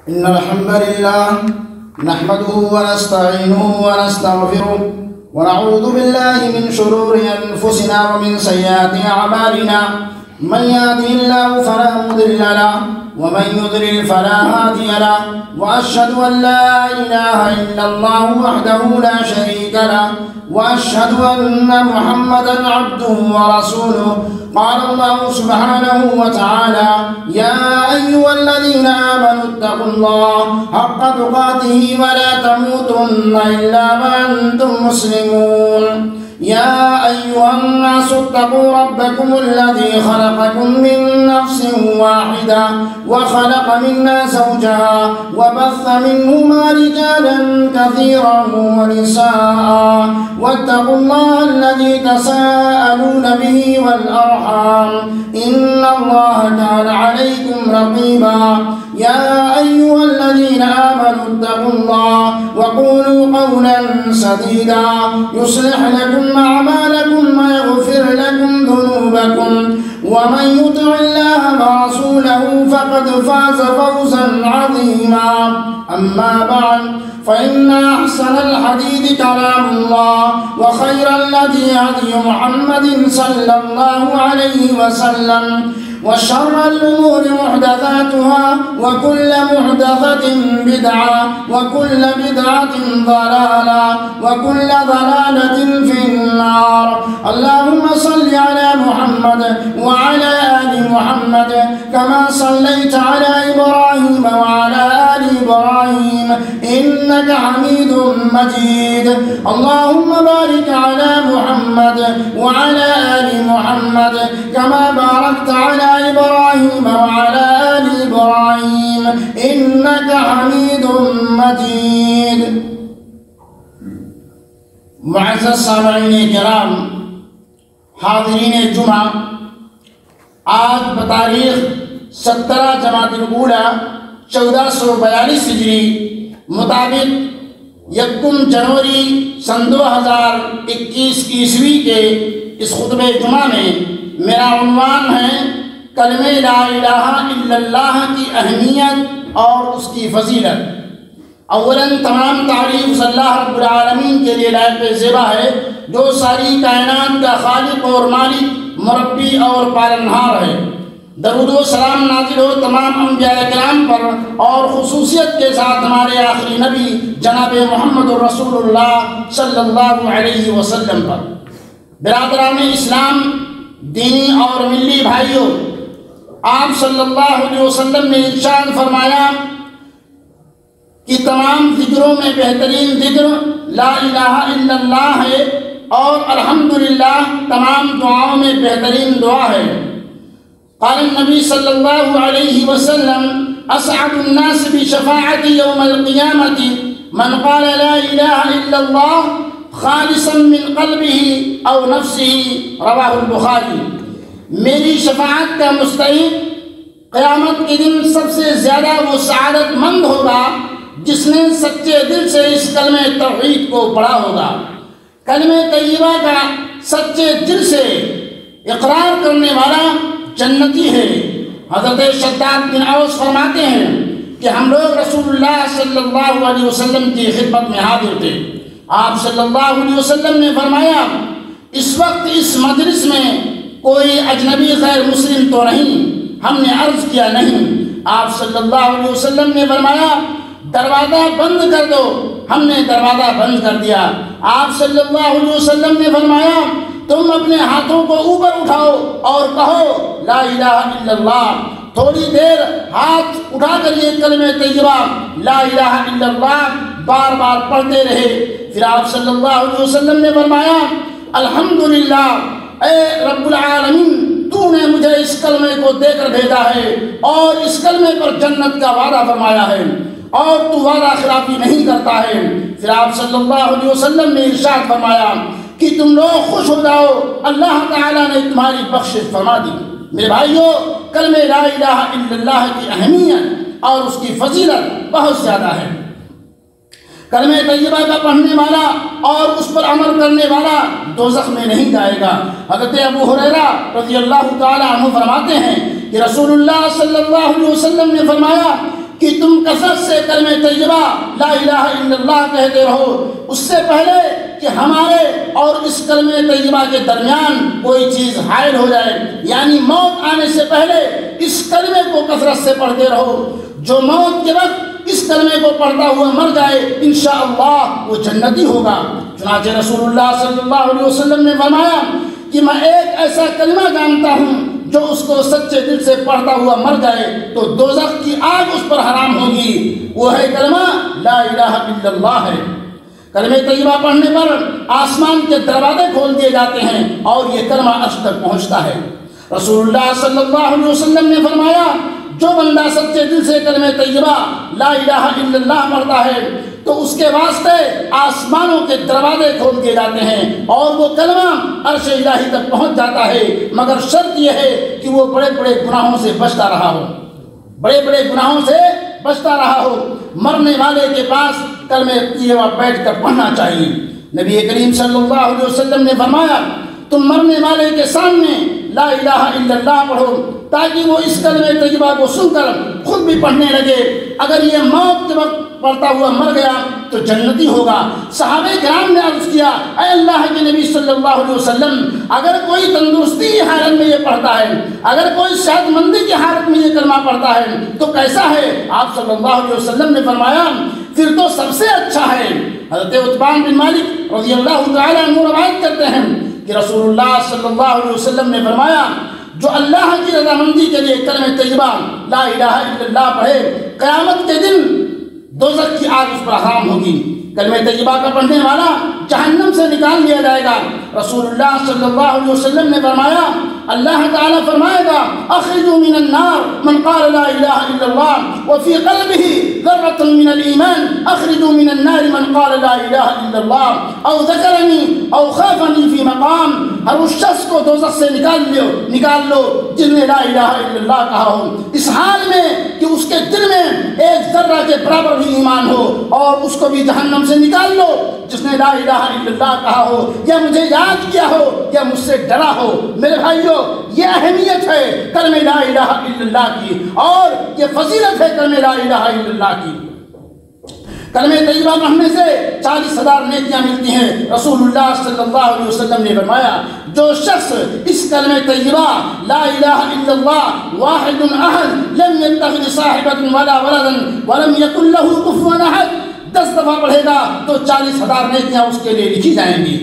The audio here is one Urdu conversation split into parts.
إن الحمد لله نحمده ونستعينه ونستغفره ونعوذ بالله من شرور أنفسنا ومن سيئات أعمالنا من يهده الله فلا مضل له ومن يضلل فلا هادي له وأشهد أن لا إله إلا الله وحده لا شريك له وأشهد أن محمدا عبده ورسوله. قال الله سبحانه وتعالى: يا أيها الذين آمنوا اتقوا الله حق تقاته ولا تموتن إلا وأنتم مسلمون. يا أيها الناس اتقوا ربكم الذي خلقكم من نفس واحدة وخلق منها زوجها وبث منهما رجالا كثيرا ونساء واتقوا الله الذي تساءلون به والأرحام إن الله كان عليكم رقيبا. يا أيها الذين آمنوا اتقوا الله وقولوا قولا سديدا يصلح لكم أعمالكم ويغفر لكم ذنوبكم ومن يطع الله ورسوله فقد فاز فوزا عظيما. أما بعد فإن أحسن الحديث كلام الله وخير الهدي هدي محمد صلى الله عليه وسلم وشر الأمور محدثاتها وكل محدثة بدعة وكل بدعة ضلالة وكل ضلالة في النار. اللهم صل على محمد وعلى آل محمد كما صليت على إبراهيم وعلى آل إبراهيم إنك حميد مجيد. اللهم بارك على محمد وعلى آل محمد كما باركت على إبراهيم وعلى آل إبراهيم إنك حميد مجيد. معزز سامعین کرام، حاضرین جمعہ، آج بتاریخ 17 جمادی الاولیٰ 1442 ہجری مطابق 1 جنوری سن 2021 عیسوی کے اس خطبہ جمعہ میں میرا عنوان ہے کلمہ لا الہ الا اللہ کی اہمیت اور اس کی فضیلت۔ اولاً تمام تعریف اللہ رب العالمین کے لیے لائق زیبا ہے، جو ساری کائنات کا خالق اور مالک، مربی اور پالنہار ہے۔ درود و سلام نازل ہو تمام انبیاء کرام پر اور خصوصیت کے ساتھ ہمارے آخری نبی جناب محمد رسول اللہ صلی اللہ علیہ وسلم پر۔ برادران اسلام، دینی اور ملی بھائیوں، آپ صلی اللہ علیہ وسلم نے ارشاد فرمایا کہ تمام ذکروں میں بہترین ذکر لا الہ الا اللہ ہے اور الحمدللہ تمام دعاؤں میں بہترین دعا ہے۔ قال النبی صلی اللہ علیہ وسلم: اسعد الناس بشفاعت یوم القیامت من قال لا الہ الا اللہ خالصا من قلبه او نفسه، رواہ البخاری۔ میری شفاعت کا مستحق قیامت کے دن سب سے زیادہ وہ سعادت مند ہوگا جس نے سچے دل سے اس کلمہ توحید کو پڑھا ہوگا۔ کلمہ طیبہ کا سچے دل سے اقرار کرنے والا جنتی ہے۔ حضرت شداد بن اوس فرماتے ہیں کہ ہم لوگ رسول اللہ صلی اللہ علیہ وسلم کی خدمت میں حاضر تھے۔ آپ صلی اللہ علیہ وسلم نے فرمایا: اس وقت اس مجلس میں کوئی اجنبی غیر مسلم تو نہیں؟ ہم نے عرض کیا: نہیں۔ آپ صلی اللہ علیہ وسلم نے فرمایا: دروازہ بند کر دو۔ ہم نے دروازہ بند کر دیا۔ آپ صلی اللہ علیہ وسلم نے فرمایا: تم اپنے ہاتھوں کو اوپر اٹھاؤ اور کہو لا الہ الا اللہ۔ تھوڑی دیر ہاتھ اٹھا کر یہ کلمہ طیبہ لا الہ الا اللہ بار بار پڑھتے رہے۔ پھر آپ صلی اللہ علیہ وسلم نے فرمایا: الحمدللہ، اے رب العالمین، تو نے مجھے اس کلمے کو دے کر بھیجا ہے اور اس کلمے پر جنت کا وعدہ فرمایا ہے اور تو وعدہ خلافی نہیں کرتا ہے۔ پھر آپ صلی اللہ علیہ وسلم نے ارشاد فرمایا کہ تم لوگ خوش ہو جاؤ، اللہ تعالیٰ نے تمہاری بخشش فرما دی۔ میرے بھائیوں، کلمہ لا الہ الا اللہ کی اہمیت اور اس کی فضیلت بہت زیادہ ہے۔ کلمہ طیبہ کا پڑھنے والا اور اس پر عمل کرنے والا دوزخ میں نہیں جائے گا۔ حضرت ابو ہریرہ رضی اللہ تعالی عنہ فرماتے ہیں کہ رسول اللہ صلی اللہ علیہ وسلم نے فرمایا کہ تم کثرت سے کلمہ طیبہ لا الہ الا اللہ کہتے رہو، اس سے پہلے کہ ہمارے اور اس کلمہ طیبہ کے درمیان کوئی چیز حائل ہو جائے، یعنی موت آنے سے پہلے اس کلمے کو کثرت سے پڑھتے رہو۔ جو موت کے وقت اس کلمے کو پڑھتا ہوا مر جائے انشاءاللہ وہ جنتی ہوگا۔ چنانچہ رسول اللہ صلی اللہ علیہ وسلم نے فرمایا کہ میں ایک ایسا کلمہ جانتا ہوں جو اس کو سچے دل سے پڑھتا ہوا مر جائے تو دوزخ کی آگ اس پر حرام ہوگی، وہ ہے کلمہ لا الہ الا اللہ ہے۔ کلمہ طیبہ پڑھنے پر آسمان کے دروازے کھول دیے جاتے ہیں اور یہ کلمہ عرش تک پہنچتا ہے۔ رسول اللہ صلی اللہ علیہ وسلم نے فرمایا جو بندہ سچے دل سے کلمہ طیبہ لا الہ الا اللہ پڑھتا ہے تو اس کے واسطے آسمانوں کے دروازے کھول دیے جاتے ہیں اور وہ کلمہ عرش الہی تک پہنچ جاتا ہے، مگر شرط یہ ہے کہ وہ بڑے بڑے گناہوں سے بچتا رہا ہو، بڑے بڑے گناہوں سے بچتا رہا ہو۔ مرنے والے کے پاس کلمہ طیبہ بیٹھ کر پڑھنا چاہیے۔ نبی کریم صلی اللہ علیہ وسلم نے فرمایا تم مرنے والے کے سامنے لا الہ الا اللہ پڑھو تاکہ وہ اس کلمہ طیبہ کو سن کر خود بھی پڑھنے لگے۔ اگر یہ موت کے وقت پڑھتا ہوا مر گیا تو جنتی ہوگا۔ صحابہ کرام نے عرض کیا اے اللہ کے نبی صلی اللہ علیہ وسلم، اگر کوئی تندرستی کی حالت میں یہ پڑھتا ہے، اگر کوئی صحت مندی کی حالت میں یہ کلمہ پڑھتا ہے تو کیسا ہے؟ آپ صلی اللہ علیہ وسلم نے فرمایا پھر تو سب سے اچھا ہے۔ حضرت عتبان بن مالک رضی اللہ تعالی عنہ روایت کرتے ہیں کہ رسول اللہ صلی اللہ علیہ وسلم نے فرمایا جو اللہ کی رضامندی کے لیے کلمہ طیبہ لا الہ الا اللہ پڑھے قیامت کے دن دوزخ کی آگ اس پر حرام ہوگی۔ کلمہ طیبہ کا پڑھنے والا جہنم سے نکال لیا جائے گا۔ رسول اللہ صلی اللہ علیہ وسلم نے فرمایا اللہ تعالیٰ فرمائے گا اخرجوا من النار من قال لا الہ الا اللہ وفی قلبہ ذرة من الایمان اخرجوا من النار من قال لا الہ الا اللہ او ذکرنی او خافنی فی مقام۔ ہر اس شخص کو دوزخ سے نکال لو جس نے لا الہ الا اللہ کہا ہو، اس حال میں کہ اس کے دل میں ایک ذرہ کے برابر بھی ایمان ہو، اور اس کو بھی جہنم سے نکال لو جس نے لا الہ الا اللہ کہا ہو یا مجھے یاد کیا ہو یا مجھ سے ڈرا ہو۔ میرے بھائیو یہ اہمیت ہے کلمہ لا الہ الا اللہ کی، اور یہ فضیلت ہے کلمہ لا الہ الا اللہ کی۔ کلمہ طیبہ پڑھنے سے 40,000 نیکیاں ملتی ہیں۔ رسول اللہ صلی اللہ علیہ وسلم نے فرمایا جو شخص اس کلمہ طیبہ لا الہ الا اللہ واحد احد لم يتخذ صاحبة ولا ولدا ولم يكن له كفوا احد 10 دفعہ پڑھے گا تو 40,000 نیکیاں اس کے لیے لکھی جائیں گی۔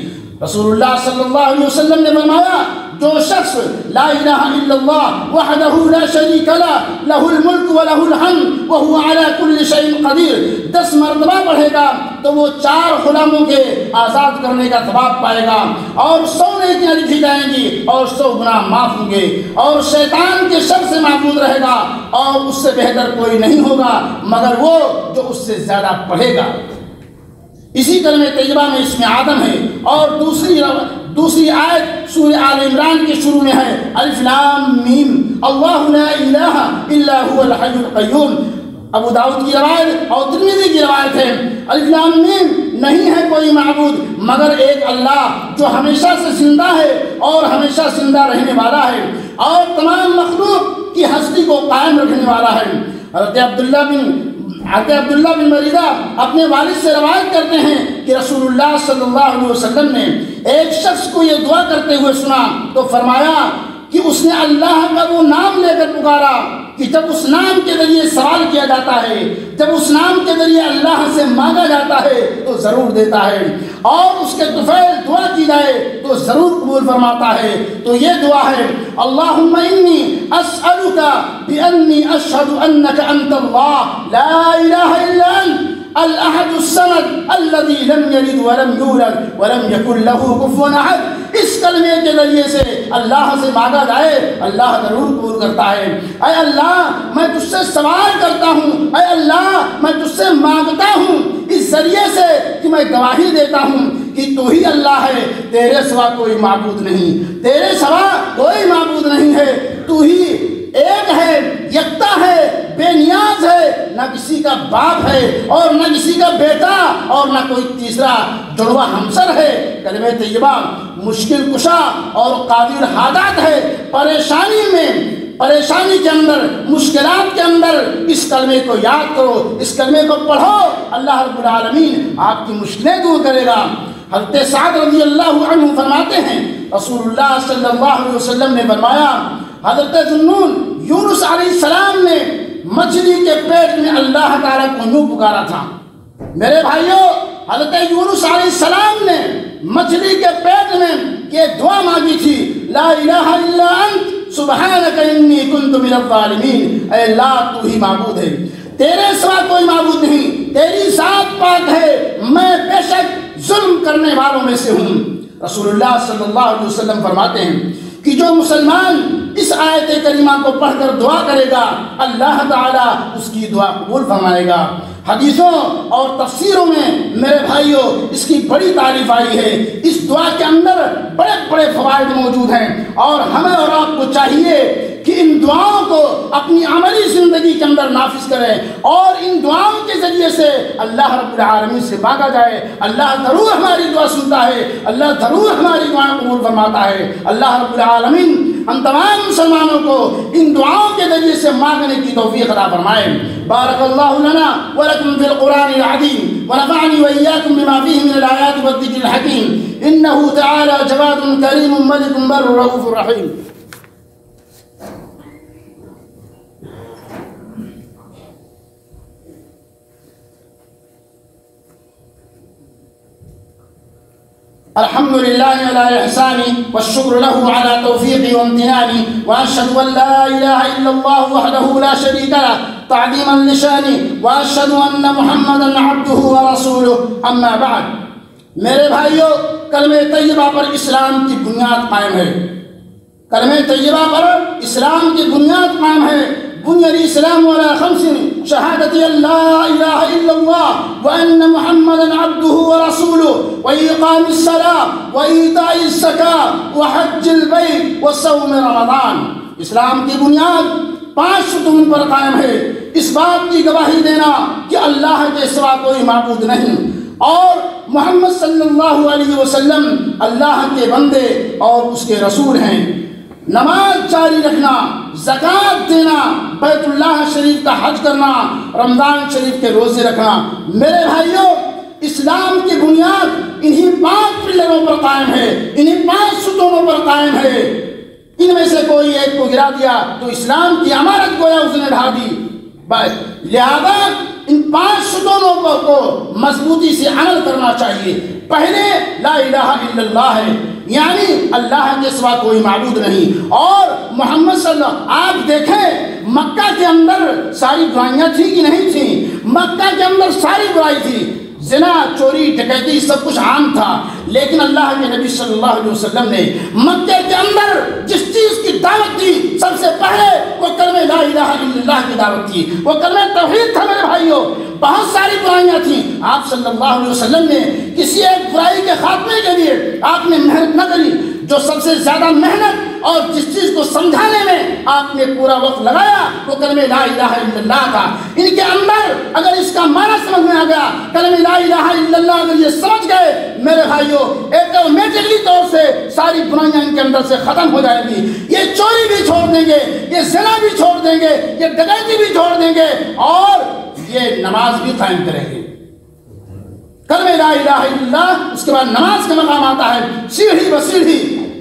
رسول اللہ صلی اللہ علیہ وسلم نے فرمایا جو شخص لا الہ الا اللہ وحدہ لا شریک لہ لہ الملک ولہ الحمد وہو علی کل شیء قدیر 10 مرتبہ پڑھے گا تو وہ 4 غلاموں کے آزاد کرنے کا ثواب پائے گا، اور 100 نیکیاں لکھی جائیں گی اور 100 گناہ معاف ہوں گے، اور شیطان کے شر سے محفوظ رہے گا، اور اس سے بہتر کوئی نہیں ہوگا مگر وہ جو اس سے زیادہ پڑھے گا۔ اسی کلمہ طیبہ میں اسم آدم ہے، اور دوسری آیت سورہ آل عمران کے شروع میں ہے الف لام میم اللہ لا الہ الا هو الحی القیوم۔ ابو داؤد کی روایت اور ترمذی کی روایت ہے الف لام میم نہیں ہے کوئی معبود مگر ایک اللہ جو ہمیشہ سے زندہ ہے اور ہمیشہ زندہ رہنے والا ہے اور تمام مخلوق کی ہستی کو قائم رکھنے والا ہے۔ حضرت عبداللہ بن مریدہ اپنے والد سے روایت کرتے ہیں کہ رسول اللہ صلی اللہ علیہ وسلم نے ایک شخص کو یہ دعا کرتے ہوئے سنا تو فرمایا کہ اس نے اللہ کا وہ نام لے کر پکارا کہ جب اس نام کے ذریعے سوال کیا جاتا ہے، جب اس نام کے ذریعے اللہ سے مانگا جاتا ہے تو ضرور دیتا ہے، اور اس کے طفیل دعا کی جائے تو ضرور قبول فرماتا ہے۔ تو یہ دعا ہے اللہم انی اسألک بانی اشہد انک انت اللہ لا الہ الا انت الاحد الصمد الذي لم يلد ولم يولد ولم يكن له كفوا احد۔ اس کلمے کے ذریعے سے اللہ سے مانگا جائے اللہ ضرور قبول کرتا ہے۔ اے اللہ میں تجھ سے سوال کرتا ہوں، اے اللہ میں تجھ سے مانگتا ہوں اس ذریعے سے کہ میں گواہی دیتا ہوں کہ تو ہی اللہ ہے، تیرے سوا کوئی معبود نہیں، تیرے سوا کوئی معبود نہیں ہے، تو ہی ایک ہے، یکتا ہے، بے نیاز ہے، نہ کسی کا باپ ہے اور نہ کسی کا بیٹا اور نہ کوئی تیسرا جڑواں ہمسر ہے۔ کلمہ طیبہ مشکل کشا اور قابل حاجات ہے۔ پریشانی کے اندر، مشکلات کے اندر اس کلمے کو یاد کرو، اس کلمے کو پڑھو، اللہ رب العالمین آپ کی مشکلیں دور کرے گا۔ حضرت سعد رضی اللہ عنہ فرماتے ہیں رسول اللہ صلی اللہ علیہ وسلم نے فرمایا، حضرت ذوالنون یونس علیہ السلام نے مچھلی کے پیٹ میں اللہ تعالیٰ کو یوں پکارا تھا۔ میرے بھائیوں، حضرت یونس علیہ السلام نے مچھلی کے پیٹ میں یہ دعا مانگی تھی، لا الہ الا انت سبحانک انی کنت من الظالمین، اے اللہ تو ہی معبود ہے، تیرے سوا کوئی معبود نہیں، تیری ذات پاک ہے، میں بے شک ظلم کرنے والوں میں سے ہوں۔ رسول اللہ صلی اللہ علیہ وسلم فرماتے ہیں کہ جو مسلمان اس آیت کریمہ کو پڑھ کر دعا کرے گا اللہ تعالیٰ اس کی دعا قبول فرمائے گا۔ حدیثوں اور تفسیروں میں میرے بھائیوں اس کی بڑی تعریف آئی ہے، اس دعا کے اندر بڑے بڑے فوائد موجود ہیں، اور ہمیں اور آپ کو چاہیے کہ ان دعاؤں کو اپنی عملی زندگی کے اندر نافذ کریں، اور ان دعاؤں کے ذریعے سے اللہ رب العالمین سے مانگا جائے۔ اللہ ضرور ہماری دعا سنتا ہے، اللہ ضرور ہماری دعائیں قبول فرماتا ہے۔ اللہ رب العالمین ہم تمام مسلمانوں کو ان دعاؤں کے ذریعے سے مانگنے کی توفیق عطا فرمائے۔ بارک اللہ لنا ولکم فی القرآن العظیم ونفعنی وإیاکم بما فیہ من الآیات والذکر الحکیم، انہ تعالی جواد کریم ملک بر رؤوف رحیم۔ الحمد لله على إحساني والشكر له على توفيقي وامتناني، وأشهد أن لا إله إلا الله وحده لا شريك له تعظيما لشاني، وأشهد أن محمدا عبده ورسوله، أما بعد۔ میرے بھائیوں، کلمہ طیبہ پر اسلام کی بنیاد قائم ہے، کلمہ طیبہ پر اسلام کی بنیاد قائم ہے۔ بني الإسلام على 5: شهادة أن لا إله إلا الله وأن محمدا عبده ورسوله، وإقام الصلاة وإيتاء الزكاة وحج البيت وصوم رمضان۔ اسلام کی بنیاد 5 ستون پر قائم ہے، اس بات کی گواہی دینا کہ اللہ کے سوا کوئی معبود نہیں، اور محمد صلی اللہ علیہ وسلم اللہ کے بندے اور اس کے رسول ہیں۔ نماز جاری رکھنا، زکوٰۃ دینا، بیت اللہ شریف کا حج کرنا، رمضان شریف کے روزے رکھنا۔ میرے بھائیوں، اسلام کی بنیاد انہی 5 پلروں پر قائم ہے، انہی 5 ستونوں پر قائم ہے۔ ان میں سے کوئی ایک کو گرا دیا تو اسلام کی عمارت گویا اس نے ڈھا دی۔ لہذا ان 5 ستونوں کو مضبوطی سے عمل کرنا چاہیے۔ پہلے لا الہ الا اللہ ہے، یعنی اللہ کے سوا کوئی معبود نہیں، اور محمد صلی اللہ علیہ وسلم۔ آپ دیکھیں مکہ کے اندر ساری برائیاں تھیں کہ نہیں تھیں؟ مکہ کے اندر ساری برائی تھی، زنا، چوری، ڈکیتی، سب کچھ عام تھا، لیکن اللہ کے نبی صلی اللہ علیہ وسلم نے مکہ کے اندر جس چیز کی دعوت دی سب سے پہلے وہ کلمہ لا الہ الا اللہ کی دعوت تھی، وہ کلمہ توحید تھا۔ میرے بھائیوں، بہت ساری برائیاں تھیں، آپ صلی اللہ علیہ وسلم نے کسی ایک برائی کے خاتمے کے لیے آپ نے محنت نہ کری۔ جو سب سے زیادہ محنت اور جس چیز کو سمجھانے میں آپ نے پورا وقت لگایا وہ کلمہ لا الہ الا اللہ تھا۔ ان کے اندر اگر اس کا معنی سمجھ میں آ گیا، کلمہ لا الہ الا اللہ اگر یہ سمجھ گئے میرے بھائیوں، آٹومیٹکلی طور سے ساری برائیاں ان کے اندر سے ختم ہو جائیں گی۔ یہ چوری بھی چھوڑ دیں گے، یہ زنا بھی چھوڑ دیں گے، یہ ڈکیتی بھی چھوڑ دیں گے، اور یہ نماز بھی قائم کریں گے۔ کلمہ لا الہ الا اللہ، اس کے بعد نماز کا مقام آتا ہے، سیڑھی بسیڑھی۔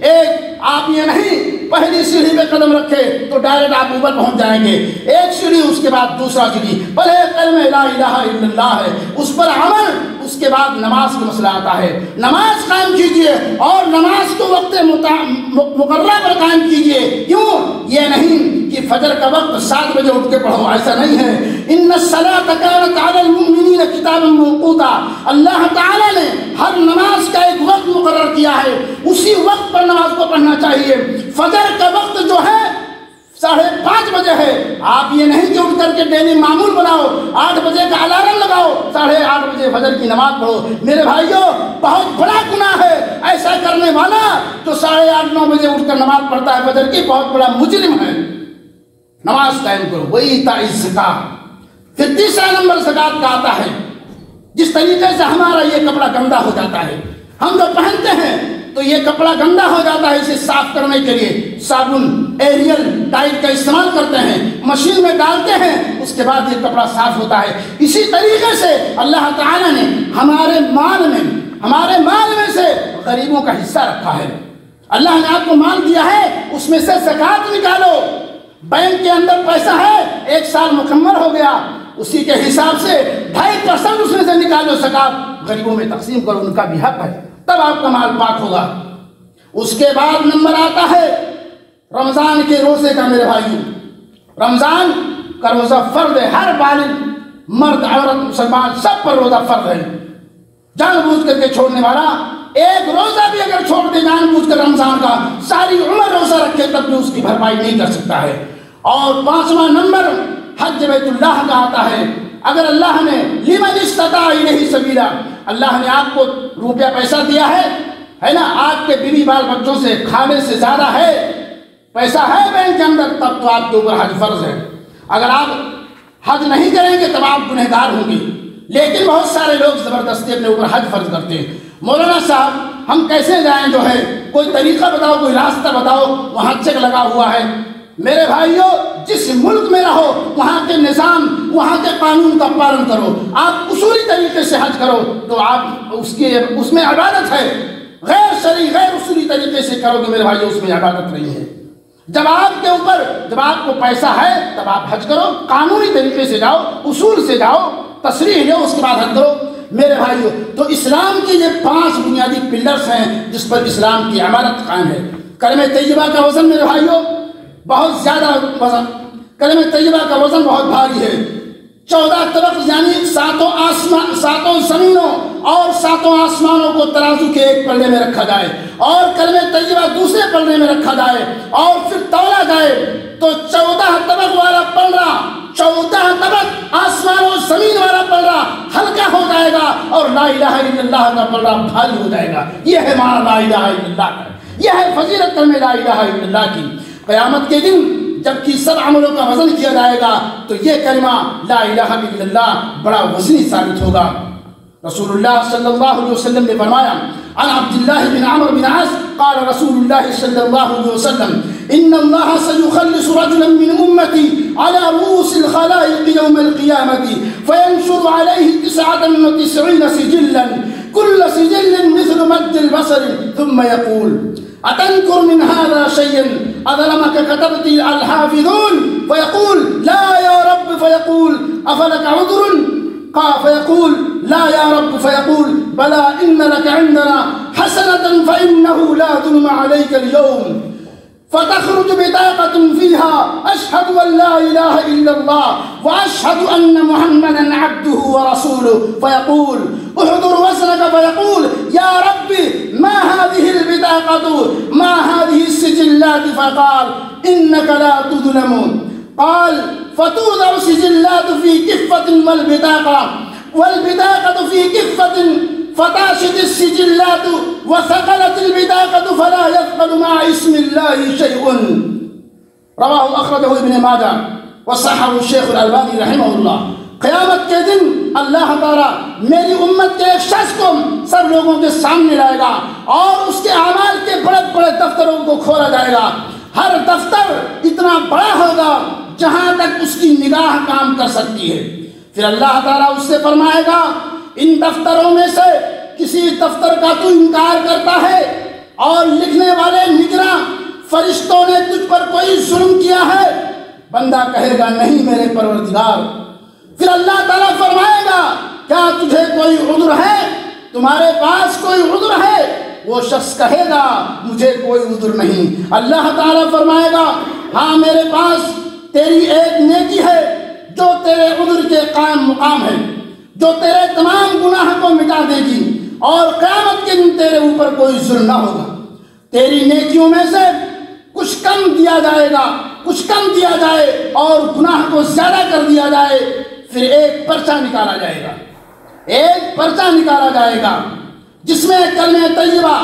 ایک آپ یہ نہیں پہلی سیڑھی پہ قدم رکھے تو ڈائریکٹ آپ اوپر پہنچ جائیں گے، ایک سیڑھی اس کے بعد دوسرا سیڑھی، پہلے کلمہ لا الہ الا اللہ ہے، اس پر عمل، اس کے بعد نماز کا مسئلہ آتا ہے۔ نماز قائم کیجئے اور نماز کو وقت مقررہ پر قائم کیجئے۔ کیوں؟ یہ نہیں کہ فجر کا وقت 7 بجے اٹھ کے پڑھو، ایسا نہیں ہے۔ ان الصلاۃ کانت علی المؤمنین کتابا موقوتا، اللہ تعالی نے ہر نماز کا ایک وقت مقرر کیا ہے، اسی وقت پر نماز کو پڑھنا چاہیے۔ فجر کا وقت جو ہے 5:30 بجے ہے، آپ یہ نہیں کہ اٹھ کر کے ڈیلی معمول بناؤ، 8 بجے کا الارم لگاؤ، 8:30 بجے فجر کی نماز پڑھو۔ میرے بھائیوں، بہت بڑا گناہ ہے ایسا کرنے والا جو 8:30 9 بجے اٹھ کر نماز پڑھتا ہے فجر کی، بہت بڑا مجرم ہے۔ نماز قائم کرو، وَإِيتَاءِ الزَّكَاةِ۔ پھر تیسرا نمبر زکوٰۃ کا آتا ہے۔ جس طریقے سے ہمارا یہ کپڑا گندا ہو جاتا ہے، ہم جو پہنتے ہیں تو یہ کپڑا گندا ہو جاتا ہے، اسے صاف کرنے کے لیے صابن ایریل ٹائپ کا استعمال کرتے ہیں، مشین میں ڈالتے ہیں، اس کے بعد یہ کپڑا صاف ہوتا ہے۔ اسی طریقے سے اللہ تعالیٰ نے ہمارے مال میں سے غریبوں کا حصہ رکھا ہے۔ اللہ نے آپ کو مال دیا ہے، اس میں سے زکوٰۃ نکالو۔ بینک کے اندر پیسہ ہے، 1 سال مکمل ہو گیا، اسی کے حساب سے 2.5% اس میں سے نکالو، زکوٰۃ غریبوں میں تقسیم کرو، ان کا بھی حق ہے، تب آپ کا مال پاک ہوگا۔ اس کے بعد نمبر آتا ہے رمضان کے روزے کا۔ میرے بھائیو، رمضان کا روزہ فرض ہے، ہر بالغ مرد عورت مسلمان سب پر روزہ فرض ہے۔ جان بوجھ کر کے چھوڑنے والا ایک روزہ بھی اگر چھوڑ دے جان بوجھ کر رمضان کا، ساری عمر روزہ رکھے تب بھی اس کی بھرپائی نہیں کر سکتا ہے۔ اور 5واں نمبر حج بیت اللہ کا آتا ہے۔ اگر اللہ نے لمن استطاع الیہ سبیلا، اللہ نے آپ کو روپیہ پیسہ دیا ہے نا، آپ کے بیوی بال بچوں سے کھانے سے زیادہ ہے، پیسہ ہے بینک کے اندر، تب تو آپ کے اوپر حج فرض ہے۔ اگر آپ حج نہیں کریں گے تب آپ گنہگار ہوں گے۔ لیکن بہت سارے لوگ زبردستی اپنے اوپر حج فرض کرتے ہیں۔ مولانا صاحب ہم کیسے جائیں، جو ہے کوئی طریقہ بتاؤ، کوئی راستہ بتاؤ، وہاں چیک لگا ہوا ہے۔ میرے بھائیوں، جس ملک میں رہو وہاں کے نظام، وہاں کے قانون کا پالن کرو۔ آپ اصولی طریقے سے حج کرو تو آپ اس میں عبادت ہے۔ غیر شرعی غیر اصولی طریقے سے کرو گے میرے بھائیوں، اس میں عبادت نہیں ہے۔ جب آپ کو پیسہ ہے تب آپ حج کرو، قانونی طریقے سے جاؤ، اصول سے جاؤ، تصریح لو، اس کے بعد حج کرو۔ میرے بھائیوں، تو اسلام کے یہ 5 بنیادی پلرز ہیں جس پر اسلام کی عمارت قائم ہے۔ کلمہ طیبہ کا وزن میرے بھائیوں بہت زیادہ وزن، کلمہ طیبہ کا وزن بہت بھاری ہے۔ 14 طبق یعنی 7 زمینوں اور 7 آسمانوں کو ترازو کے ایک پلڑے میں رکھا جائے اور کلمہ طیبہ دوسرے پلڑے میں رکھا جائے اور پھر تولا جائے تو 14 طبق والا پلڑا، 14 طبق آسمان و زمین والا پلڑا ہلکا ہو جائے گا اور لا الہ الا اللہ کا پلڑا بھاری ہو جائے گا۔ یہ ہے معنی لا الہ الا اللہ کا، یہ ہے فضیلت کلمہ لا الہ الا اللہ کی۔ قیامت کے دن جبکہ سب عملوں کا وزن کیا جائے گا تو یہ کلمہ لا الہ الا اللہ بڑا وزنی ثابت ہوگا۔ رسول اللہ صلی اللہ علیہ وسلم نے فرمایا، عن عبد الله بن عمرو بن عاص قال رسول الله صلى الله عليه وسلم إن الله سيخلص رجلا من أمتي على رؤوس الخلائق يوم القيامة فينشر عليه 99 سجلا كل سجل مثل مد البصر ثم يقول أتنكر من هذا شيئا أظلمك كتبت الحافظون فيقول لا يا رب فيقول أفلك عذر فيقول لا يا رب فيقول بلى إن لك عندنا حسنة فإنه لا ظلم عليك اليوم فتخرج بطاقة فيها أشهد أن لا إله إلا الله وأشهد أن محمدا عبده ورسوله فيقول احضر وزنك فيقول يا ربي ما هذه البطاقة ما هذه السجلات فقال إنك لا تظلم قال فتوضع سجلات في كفة والبطاقة في كفة فتاشت السجلات وثقلت البطاقة فلا يثقل مع اسم الله شيء رواه أخرجه ابن ماجه وصححه الشيخ الألباني رحمه الله۔ قیامت کے دن اللہ تعالیٰ میری امت کے ایک شخص کو سب لوگوں کے سامنے لائے گا اور اس کے اعمال کے بڑے بڑے دفتروں کو کھولا جائے گا۔ ہر دفتر اتنا بڑا ہوگا جہاں تک اس کی نگاہ کام کر سکتی ہے۔ پھر اللہ تعالیٰ اس سے فرمائے گا ان دفتروں میں سے کسی دفتر کا تو انکار کرتا ہے اور لکھنے والے نگراں فرشتوں نے تجھ پر کوئی ظلم کیا ہے؟ بندہ کہے گا نہیں میرے پروردگار۔ پھر اللہ تعالیٰ فرمائے گا کیا تجھے کوئی عذر ہے؟ تمہارے پاس کوئی عذر ہے؟ وہ شخص کہے گا مجھے کوئی عذر نہیں۔ اللہ تعالیٰ فرمائے گا ہاں میرے پاس تیری ایک نیکی ہے جو تیرے عذر کے قائم مقام ہے، جو تیرے تمام گناہ کو مٹا دے گی اور قیامت کے دن تیرے اوپر کوئی ظلم نہ ہوگا۔ تیری نیکیوں میں سے کچھ کم دیا جائے گا، کچھ کم دیا جائے اور گناہ کو زیادہ کر دیا جائے، پھر ایک پرچہ نکالا جائے گا، ایک پرچہ نکالا جائے گا جس میں کلمہ طیبہ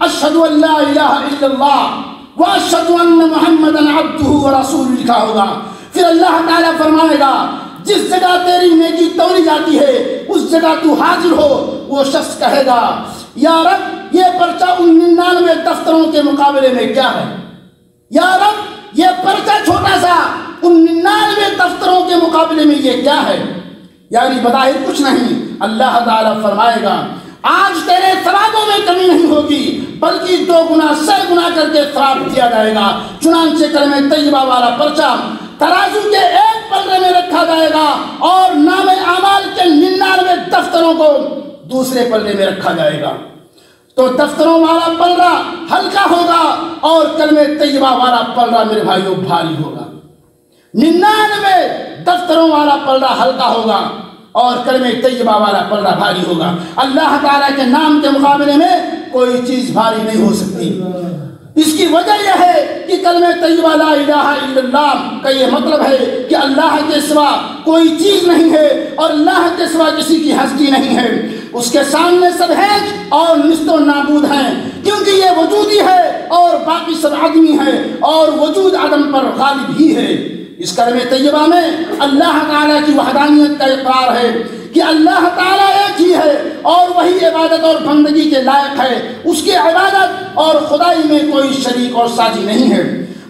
اشہد ان لا الہ الا اللہ واشہد ان محمدا عبدہ ورسولہ لکھا ہوگا۔ پھر اللہ تعالیٰ فرمائے گا جس جگہ تیری نیکی تولی جاتی ہے اس جگہ تو حاضر ہو۔ وہ شخص کہے گا یا رب یہ پرچہ ان 99 دفتروں کے مقابلے میں کیا ہے؟ یا رب یہ پرچہ چھوٹا سا ان 99 دفتروں کے مقابلے میں یہ کیا ہے؟ یعنی بظاہر کچھ نہیں۔ اللہ تعالیٰ فرمائے گا آج تیرے ثوابوں میں کمی نہیں ہوگی بلکہ 2 گنا 100 گنا کر کے ثواب دیا جائے گا۔ چنانچہ کلمہ طیبہ والا پرچہ ترازو کے ایک پلڑے میں رکھا جائے گا اور نام اعمال کے 99 دفتروں کو دوسرے پلڑے میں رکھا جائے گا۔ تو دفتروں والا پلڑا ہلکا ہوگا اور کلمہ طیبہ والا پلڑا میرے بھائیوں بھاری ہوگا۔ 99 دفتروں والا پلڑا ہلکا ہوگا اور کلمہ طیبہ والا پلڑا بھاری ہوگا۔ اللہ تعالیٰ کے نام کے مقابلے میں کوئی چیز بھاری نہیں ہو سکتی۔ اس کی وجہ یہ ہے کہ کلمہ طیبہ لا الہ الا اللہ کا یہ مطلب ہے کہ اللہ کے سوا کوئی چیز نہیں ہے اور اللہ کے سوا کسی کی ہستی نہیں ہے۔ اس کے سامنے سب ہیں اور نیست و نابود ہیں، کیونکہ یہ وجودی ہے اور باقی سب عدمی ہے اور وجود عدم پر غالب ہی ہے۔ اس کلمہ طیبہ میں اللہ تعالیٰ کی وحدانیت کا اقرار ہے کہ اللہ تعالیٰ ایک ہی ہے اور وہی عبادت اور بندگی کے لائق ہے۔ اس کی عبادت اور خدائی میں کوئی شریک اور ساجی نہیں ہے۔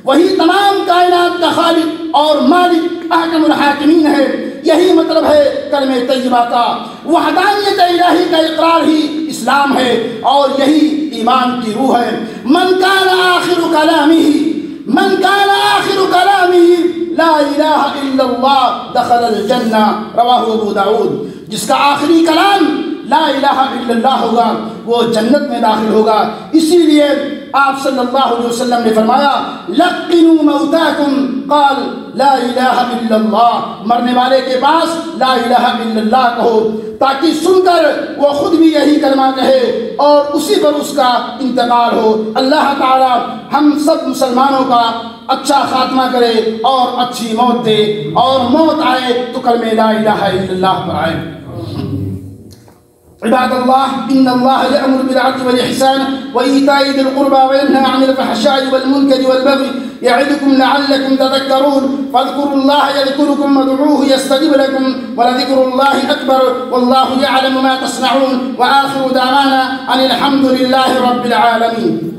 وہی تمام کائنات کا خالق اور مالک احکم الحاکمین ہے۔ یہی مطلب ہے کلمہ طیبہ کا۔ وحدانیت الہی کا اقرار ہی اسلام ہے اور یہی ایمان کی روح ہے۔ من کان آخر کلامہ لا الہ الا اللہ دخل الجنہ، رواہ ابو داؤد۔ جس کا آخری کلام لا الہ الا اللہ ہوگا وہ جنت میں داخل ہوگا۔ اسی لیے آپ صلی اللہ علیہ وسلم نے فرمایا لقنوا موتاکم قال لا الہ الا اللہ، مرنے والے کے پاس لا الہ الا اللہ کہو تاکہ سن کر وہ خود بھی یہی کلمہ کہے اور اسی پر اس کا انتقال ہو۔ اللہ تعالی ہم سب مسلمانوں کا اچھا خاتمہ کرے اور اچھی موت دے، اور موت آئے تو کلمہ لا الہ الا اللہ پر آئے۔ عباد اللہ ان اللہ یأمر بالعدل والإحسان وإیتاء ذی القربى وینہی عن الفحشاء والمنکر والبغی یعظکم لعلکم تذکرون فاذکروا اللہ یذکرکم وادعوہ یستجب لکم ولذکر اللہ اکبر واللہ یعلم ما تصنعون وآخر دعوانا ان الحمد للہ رب العالمین۔